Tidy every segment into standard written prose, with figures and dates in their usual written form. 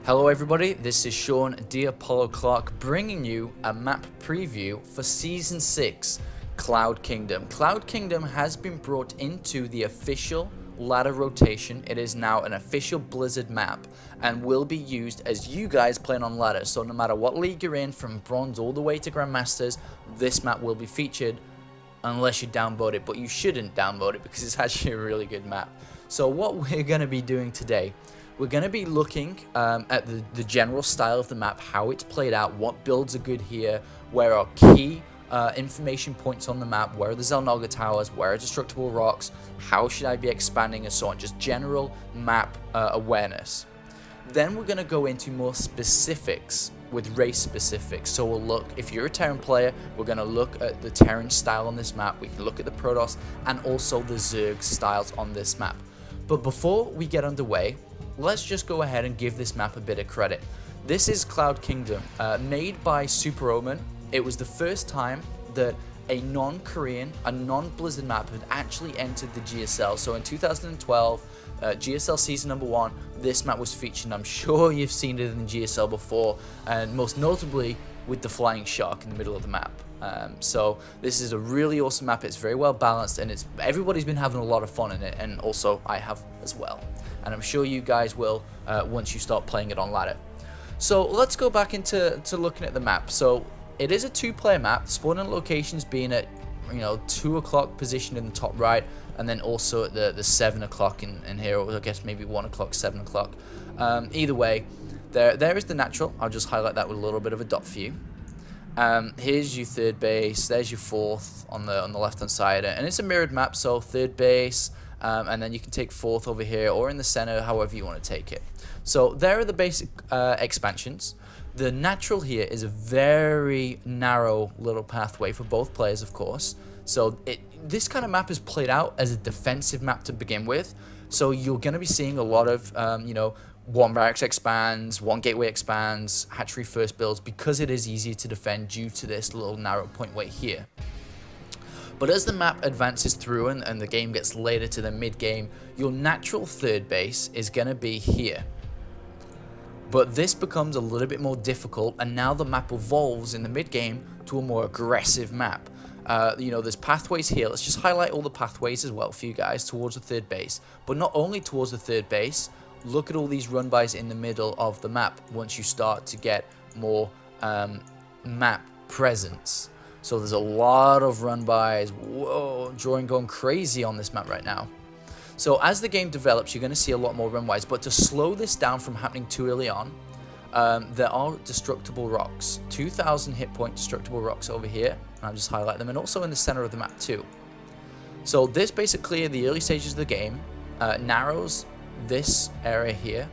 Hello everybody, this is Sean D. Apollo Clark bringing you a map preview for Season 6, Cloud Kingdom. Cloud Kingdom has been brought into the official ladder rotation. It is now an official Blizzard map and will be used as you guys playing on ladder. So no matter what league you're in, from Bronze all the way to Grandmasters, this map will be featured unless you downvote it. But you shouldn't downvote it because it's actually a really good map. So what we're going to be doing today, we're going to be looking at the general style of the map, how it's played out, what builds are good here, where are key information points on the map, where are the Xel'Naga towers, where are destructible rocks, how should I be expanding, and so on. Just general map awareness. Then we're going to go into more specifics with race specifics. So we'll look, if you're a Terran player, we're going to look at the Terran style on this map. We can look at the Protoss and also the Zerg styles on this map. But before we get underway, let's just go ahead and give this map a bit of credit. This is Cloud Kingdom, made by Super Omen. It was the first time that a non-Korean, a non-Blizzard map had actually entered the GSL. So in 2012, GSL Season number 1, this map was featured. I'm sure you've seen it in the GSL before, and most notably with the flying shark in the middle of the map. So this is a really awesome map. It's very well balanced, and everybody's been having a lot of fun in it, and also I have as well. And I'm sure you guys will once you start playing it on ladder. So let's go back into looking at the map. So it is a two-player map, spawning locations being at 2 o'clock positioned in the top right, and then also at the 7 o'clock in here, or I guess maybe 1 o'clock, 7 o'clock. Either way, there is the natural. I'll just highlight that with a little bit of a dot for you. Here's your third base, there's your fourth on the left hand side, and it's a mirrored map, so third base, and then you can take fourth over here or in the center, however you want to take it. So there are the basic expansions. The natural here is a very narrow little pathway for both players, of course. So this kind of map is played out as a defensive map to begin with. So you're going to be seeing a lot of one barracks expands, one gateway expands, hatchery first builds, because it is easier to defend due to this little narrow point way here. But as the map advances through and the game gets later to the mid game, your natural third base is going to be here. But this becomes a little bit more difficult, and now the map evolves in the mid game to a more aggressive map. There's pathways here. Let's just highlight all the pathways as well for you guys towards the third base. But not only towards the third base, look at all these run-bys in the middle of the map once you start to get more map presence. So there's a lot of run-bys. Whoa, drawing going crazy on this map right now. So as the game develops, you're going to see a lot more run-bys. But to slow this down from happening too early on, there are destructible rocks. 2,000 hit point destructible rocks over here. And I'll just highlight them. And also in the center of the map too. So this basically, in the early stages of the game, narrows this area here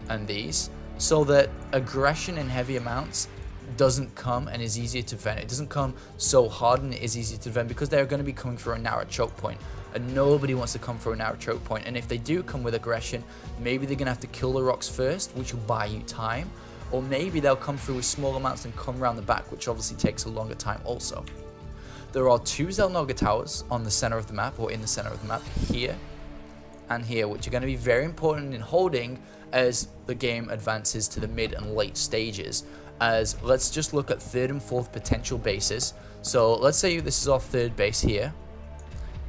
and these, so that aggression in heavy amounts doesn't come and is easier to defend. It doesn't come so hard and it is easier to defend because they're going to be coming for a narrow choke point, and nobody wants to come for a narrow choke point. And if they do come with aggression, maybe they're going to have to kill the rocks first, which will buy you time, or maybe they'll come through with small amounts and come around the back, which obviously takes a longer time also. There are 2 Xel'Naga towers on the center of the map, or in the center of the map, here and here, which are going to be very important in holding as the game advances to the mid and late stages. As let's just look at third and fourth potential bases. So let's say this is our third base here.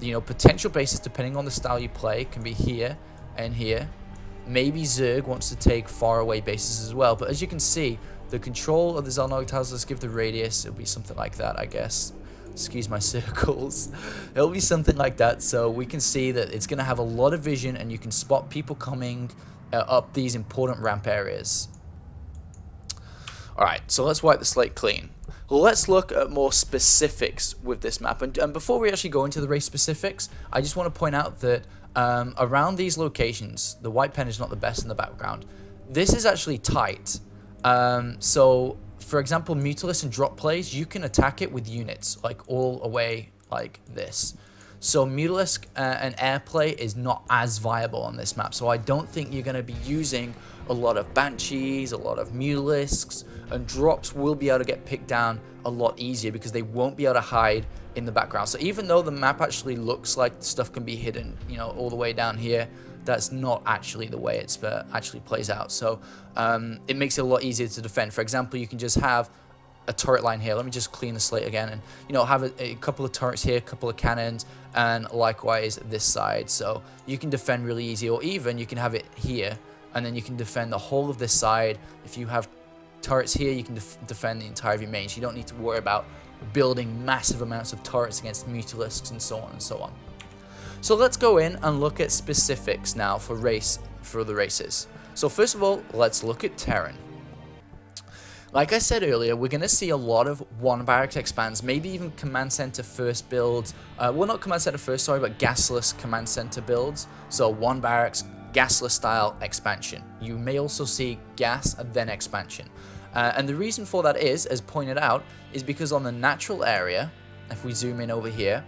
Potential bases, depending on the style you play, can be here and here. Maybe Zerg wants to take far away bases as well. But as you can see, the control of the Xel'Naga towers, let's give the radius, it'll be something like that, I guess. Excuse my circles. It'll be something like that. So we can see that it's going to have a lot of vision, and you can spot people coming up these important ramp areas. Alright, so let's wipe the slate clean. Let's look at more specifics with this map. And before we actually go into the race specifics, I just want to point out that around these locations, the white pen is not the best in the background. This is actually tight. So, for example, Mutalisk and drop plays, you can attack it with units, like all away like this. So Mutalisk and airplay is not as viable on this map. So I don't think you're going to be using a lot of Banshees, a lot of Mutalisks, and drops will be able to get picked down a lot easier because they won't be able to hide in the background. So even though the map actually looks like stuff can be hidden, all the way down here, that's not actually the way it's actually plays out. So it makes it a lot easier to defend. For example, you can just have a turret line here. Let me just clean the slate again, and you know, have a couple of turrets here, a couple of cannons, and likewise this side. So you can defend really easy, or even you can have it here, and then you can defend the whole of this side. If you have turrets here, you can defend the entire of your main. So you don't need to worry about building massive amounts of turrets against Mutalisks and so on and so on. So let's go in and look at specifics now for the races. So first of all, let's look at Terran. Like I said earlier, we're going to see a lot of one barracks expands, maybe even command center first builds. Well, not command center first, sorry, but gasless command center builds. So one barracks, gasless style expansion. You may also see gas and then expansion. And the reason for that is, as pointed out, is because on the natural area, if we zoom in over here,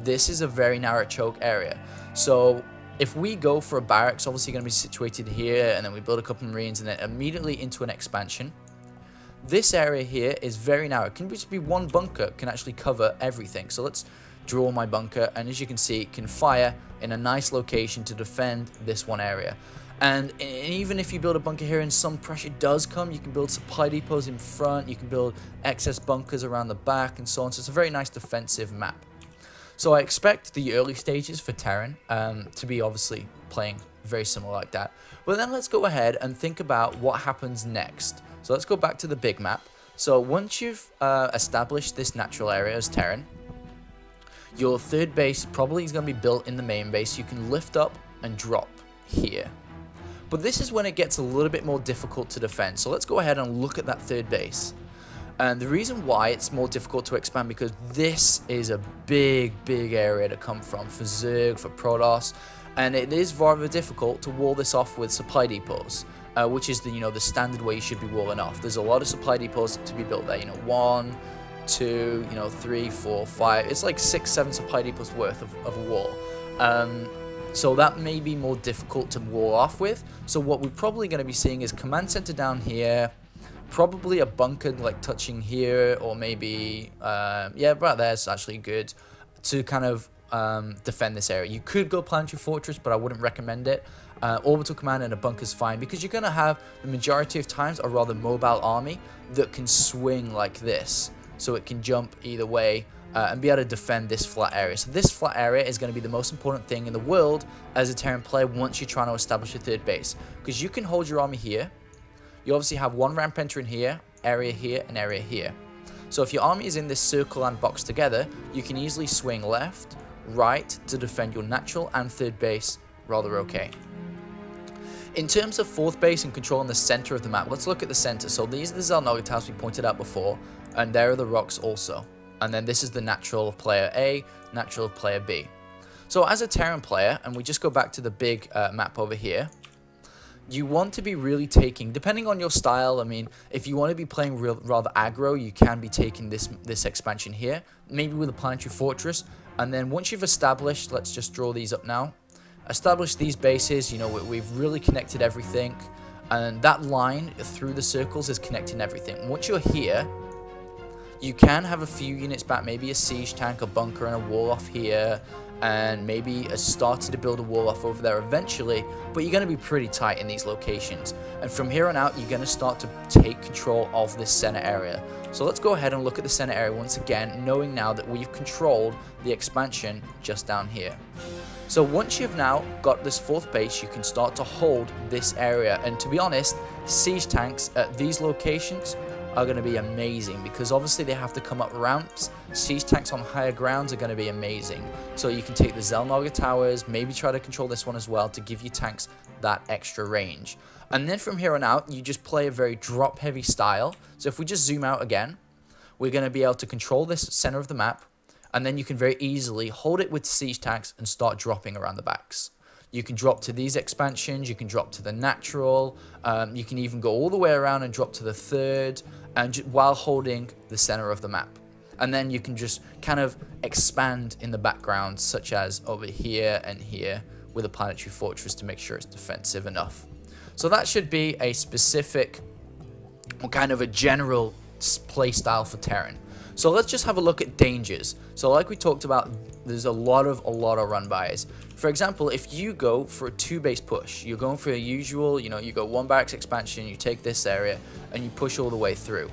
this is a very narrow choke area. So if we go for a barracks, obviously going to be situated here, and then we build a couple of marines, and then immediately into an expansion. This area here is very narrow. It can just be one bunker, can actually cover everything. So let's draw my bunker, and as you can see, it can fire in a nice location to defend this one area. And even if you build a bunker here and some pressure does come, you can build supply depots in front, you can build excess bunkers around the back and so on. So it's a very nice defensive map. So I expect the early stages for Terran to be obviously playing very similar like that. But then let's go ahead and think about what happens next. So let's go back to the big map. So once you've established this natural area as Terran, your third base probably is going to be built in the main base. You can lift up and drop here. But this is when it gets a little bit more difficult to defend. So let's go ahead and look at that third base. And the reason why it's more difficult to expand, because this is a big area to come from for Zerg, for Protoss, and it is rather difficult to wall this off with supply depots, which is the standard way you should be walling off. There's a lot of supply depots to be built there. 1, 2, 3, 4, 5. It's like 6, 7 supply depots worth of a wall. So that may be more difficult to wall off with. So what we're probably going to be seeing is command center down here. Probably a bunker like touching here, or maybe yeah, right there's actually good to kind of defend this area. You could go planetary fortress, but I wouldn't recommend it. Orbital command and a bunker's fine, because you're going to have the majority of times a rather mobile army that can swing like this, so it can jump either way and be able to defend this flat area. So this flat area is going to be the most important thing in the world as a Terran player once you're trying to establish a third base, because you can hold your army here. You obviously have one ramp entering here, area here, and area here. So if your army is in this circle and box together, you can easily swing left, right to defend your natural and third base rather okay. In terms of fourth base and controlling the center of the map, let's look at the center. So these are the Xel'Naga towers we pointed out before, and there are the rocks also. And then this is the natural of player A, natural of player B. So as a Terran player, and we just go back to the big map over here, you want to be really taking, depending on your style, I mean, if you want to be playing rather aggro, you can be taking this expansion here, maybe with a planetary fortress, and then once you've established, let's just draw these up now, establish these bases, we've really connected everything, and that line through the circles is connecting everything. Once you're here, you can have a few units back, maybe a siege tank, a bunker, and a wall off here, and maybe started to build a wall off over there eventually, but you're going to be pretty tight in these locations. And from here on out, you're going to start to take control of this center area. So let's go ahead and look at the center area once again, knowing now that we've controlled the expansion just down here. So once you've now got this fourth base, you can start to hold this area. And to be honest, siege tanks at these locations are going to be amazing, because obviously they have to come up ramps. Siege tanks on higher grounds are going to be amazing. So you can take the Xel'Naga towers, maybe try to control this one as well to give you tanks that extra range. And then from here on out, you just play a very drop heavy style. So if we just zoom out again, we're going to be able to control this center of the map, and then you can very easily hold it with siege tanks and start dropping around the backs. You can drop to these expansions, you can drop to the natural, you can even go all the way around and drop to the third, and while holding the center of the map. And then you can just kind of expand in the background, such as over here and here, with a planetary fortress to make sure it's defensive enough. So that should be a specific, or kind of a general play style for Terran. So let's just have a look at dangers. So like we talked about, there's a lot of run bys. For example, if you go for a 2-base push, you're going for a usual, you go 1 barracks expansion, you take this area, and you push all the way through.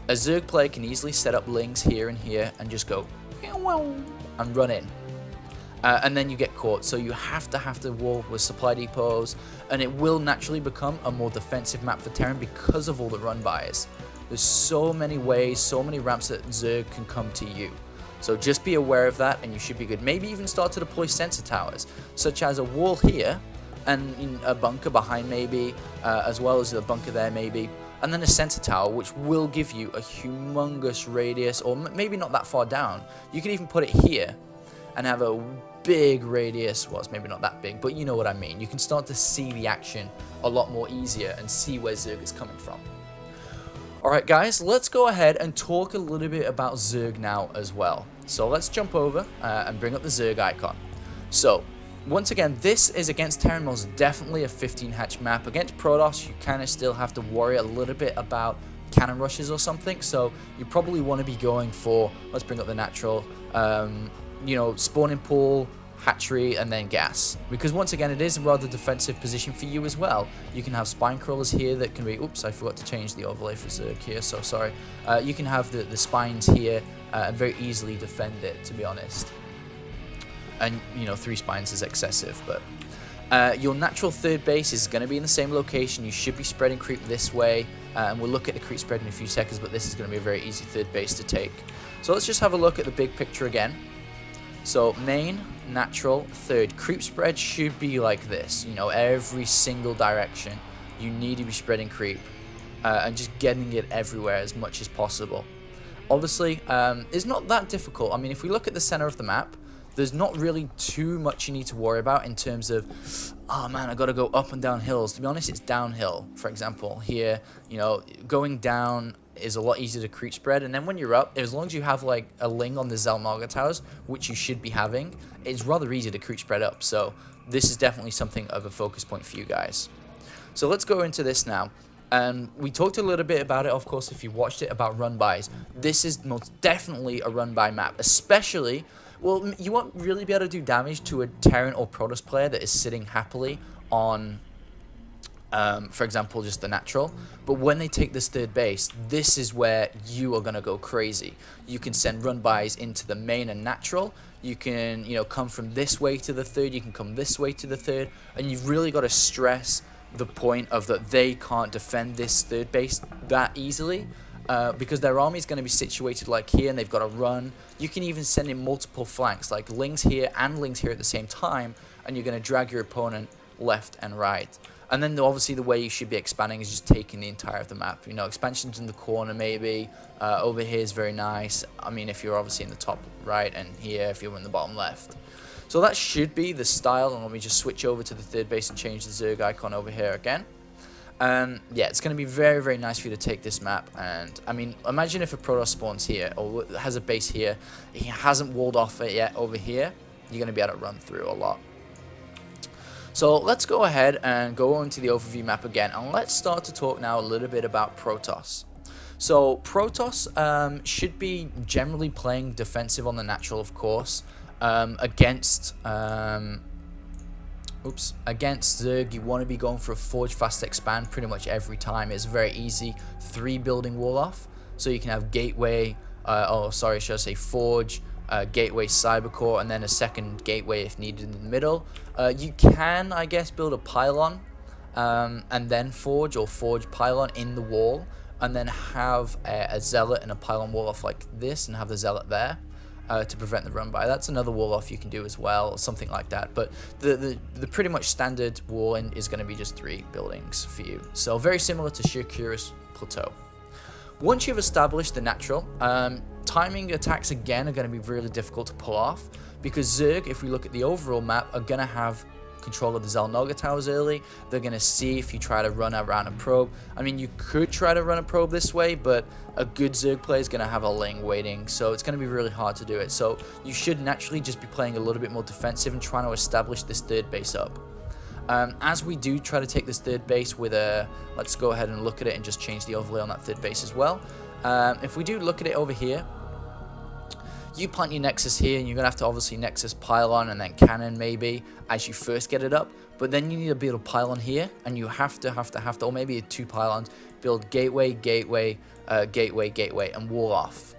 A Zerg player can easily set up lings here and here and just go and run in. And then you get caught, so you have to wall with supply depots, and it will naturally become a more defensive map for Terran because of all the run bys. There's so many ways, so many ramps that Zerg can come to you. So just be aware of that and you should be good. Maybe even start to deploy sensor towers, such as a wall here and a bunker behind maybe, as well as a bunker there maybe, and then a sensor tower which will give you a humongous radius, or maybe not that far down. You can even put it here and have a big radius. Well, it's maybe not that big, but you know what I mean. You can start to see the action a lot more easier and see where Zerg is coming from. Alright guys, let's go ahead and talk a little bit about Zerg now as well. So let's jump over and bring up the Zerg icon. So, once again, this is against Terran most definitely a 15 hatch map. Against Protoss, you kind of still have to worry a little bit about cannon rushes or something. So, you probably want to be going for, let's bring up the natural, spawning pool, hatchery, and then gas, because once again it is a rather defensive position for you as well. You can have spine crawlers here that can be, oops, I forgot to change the overlay for Zerg here, so sorry. You can have the spines here and very easily defend it, to be honest. And 3 spines is excessive, but your natural third base is going to be in the same location. You should be spreading creep this way, and we'll look at the creep spread in a few seconds, but this is going to be a very easy third base to take. So let's just have a look at the big picture again. So main, natural, third. Creep spread should be like this, every single direction. You need to be spreading creep and just getting it everywhere as much as possible. Obviously, it's not that difficult. I mean, if we look at the center of the map, there's not really too much you need to worry about in terms of, oh man, I got to go up and down hills. To be honest, it's downhill. For example, here, going down is a lot easier to creep spread, and then when you're up, as long as you have like a ling on the Zalmaga towers, which you should be having, it's rather easy to creep spread up. So this is definitely something of a focus point for you guys. So let's go into this now. And we talked a little bit about it, of course, if you watched it, about run bys. This is most definitely a run by map, especially, well, you won't really be able to do damage to a Terran or Protoss player that is sitting happily on, for example, just the natural. But when they take this third base, this is where you are going to go crazy. You can send run bys into the main and natural. You can, come from this way to the third. You can come this way to the third. And you've really got to stress the point of that they can't defend this third base that easily. Because their army is going to be situated like here, and they've got to run. You can even send in multiple flanks, like lings here and lings here at the same time. And you're going to drag your opponent left and right. And then obviously the way you should be expanding is just taking the entire of the map. Expansions in the corner maybe. Over here is very nice. I mean, if you're obviously in the top right, and here if you're in the bottom left. So that should be the style. And let me just switch over to the third base and change the Zerg icon over here again. Yeah, it's going to be very, very nice for you to take this map. And I mean, imagine if a Protoss spawns here or has a base here. He hasn't walled off it yet over here. You're going to be able to run through a lot. So let's go ahead and go on to the overview map again, and let's start to talk now a little bit about Protoss. So Protoss should be generally playing defensive on the natural, of course, against Zerg. You want to be going for a forge fast expand pretty much every time. It's very easy 3 building wall off, so you can have gateway, should I say forge, gateway cybercore, and then a second gateway if needed in the middle. You can, I guess, build a pylon and then forge, or forge pylon in the wall, and then have a zealot and a pylon wall off like this, and have the zealot there to prevent the run by. That's another wall off you can do as well, something like that. But the pretty much standard wall in is going to be just 3 buildings for you. So very similar to Shirkuris Plateau. Once you've established the natural, timing attacks again are going to be really difficult to pull off, because Zerg, if we look at the overall map, are going to have control of the Zalnoga towers early. They're going to see if you try to run around a probe. I mean, you could try to run a probe this way, but a good Zerg player is going to have a ling waiting, so it's going to be really hard to do it. So you should naturally just be playing a little bit more defensive and trying to establish this third base up. As we do try to take this third base with a, let's go ahead and look at it and just change the overlay on that third base as well. if we do look at it over here, you plant your Nexus here, and you're going to have to obviously Nexus pylon and then cannon maybe as you first get it up. But then you need to build a pylon here, and you have to, or maybe 2 pylons, build gateway, gateway, gateway, and wall off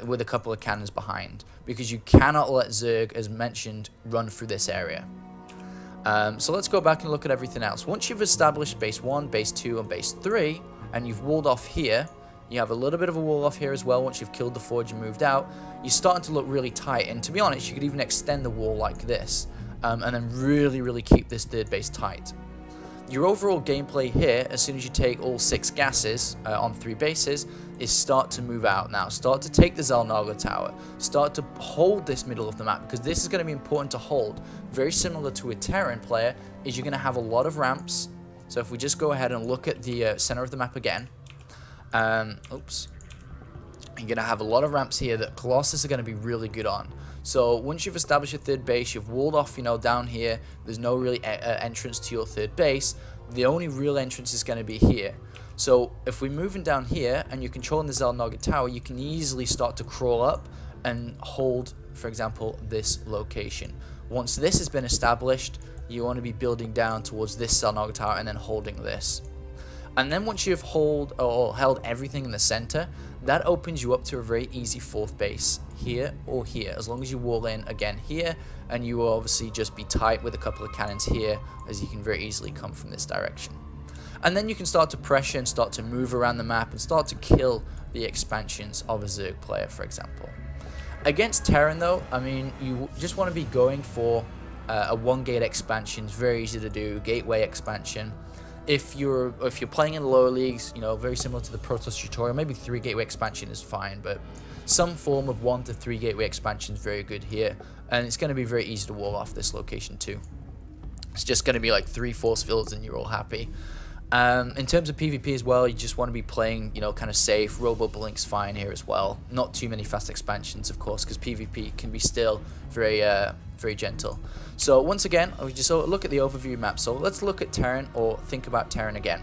with a couple of cannons behind. Because you cannot let Zerg, as mentioned, run through this area. So let's go back and look at everything else. Once you've established base 1, base 2, and base 3, and you've walled off here, you have a little bit of a wall off here as well. Once you've killed the forge and moved out, you're starting to look really tight. And to be honest, you could even extend the wall like this, and then really keep this third base tight. Your overall gameplay here, as soon as you take all 6 gases on 3 bases, is start to move out now. Start to take the Xel'Naga Tower. Start to hold this middle of the map, because this is going to be important to hold. Very similar to a Terran player, is you're going to have a lot of ramps. So if we just go ahead and look at the center of the map again. Oops. You're going to have a lot of ramps here that Colossus are going to be really good on. So once you've established your third base, you've walled off, down here. There's no really entrance to your third base. The only real entrance is going to be here. So if we're moving down here and you're controlling the Xel'Naga Tower, you can easily start to crawl up and hold, for example, this location. Once this has been established, you want to be building down towards this Xel'Naga Tower and then holding this. And then once you've held everything in the center, that opens you up to a very easy 4th base here or here, as long as you wall in again here, and you will obviously just be tight with a couple of cannons here, as you can very easily come from this direction. And then you can start to pressure and start to move around the map and start to kill the expansions of a Zerg player, for example. Against Terran though, I mean, you just want to be going for a 1-gate expansion. It's very easy to do, gateway expansion. If you're playing in the lower leagues, very similar to the Protoss tutorial, maybe 3 gateway expansion is fine, but some form of 1 to 3 gateway expansion is very good here, and it's going to be very easy to wall off this location too. It's just going to be like 3 force fields and you're all happy. In terms of PvP as well, you just want to be playing, kind of safe. Robo Blink's fine here as well. Not too many fast expansions, of course, because PvP can be still very gentle. So once again, we just look at the overview map. So let's look at Terran, or think about Terran again.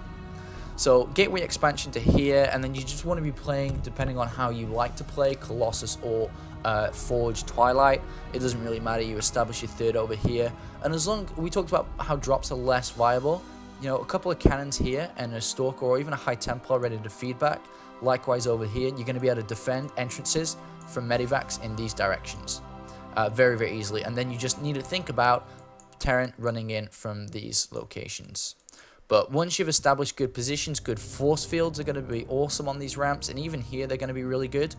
So gateway expansion to here, and then you just want to be playing, depending on how you like to play, Colossus or Forge Twilight. It doesn't really matter. You establish your third over here, and as long we talked about how drops are less viable. A couple of cannons here and a Stalker or even a High Templar ready to feedback. Likewise over here, you're going to be able to defend entrances from Medivacs in these directions very easily. And then you just need to think about Terran running in from these locations. But once you've established good positions, good force fields are going to be awesome on these ramps. And even here, they're going to be really good.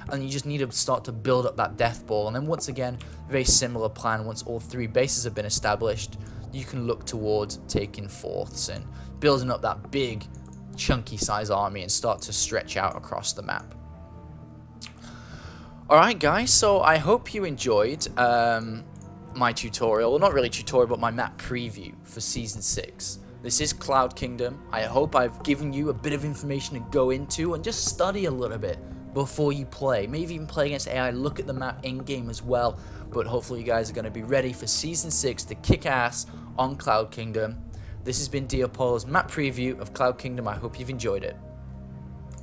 And you just need to start to build up that death ball. And then once again, very similar plan. Once all 3 bases have been established, you can look towards taking 4ths and building up that big, chunky size army and start to stretch out across the map. Alright guys, so I hope you enjoyed my tutorial. Well, not really tutorial, but my map preview for Season 6. This is Cloud Kingdom. I hope I've given you a bit of information to go into and just study a little bit before you play. Maybe even play against AI, look at the map in-game as well. But hopefully you guys are going to be ready for Season 6 to kick ass on Cloud Kingdom. This has been Diapolo's map preview of Cloud Kingdom. I hope you've enjoyed it.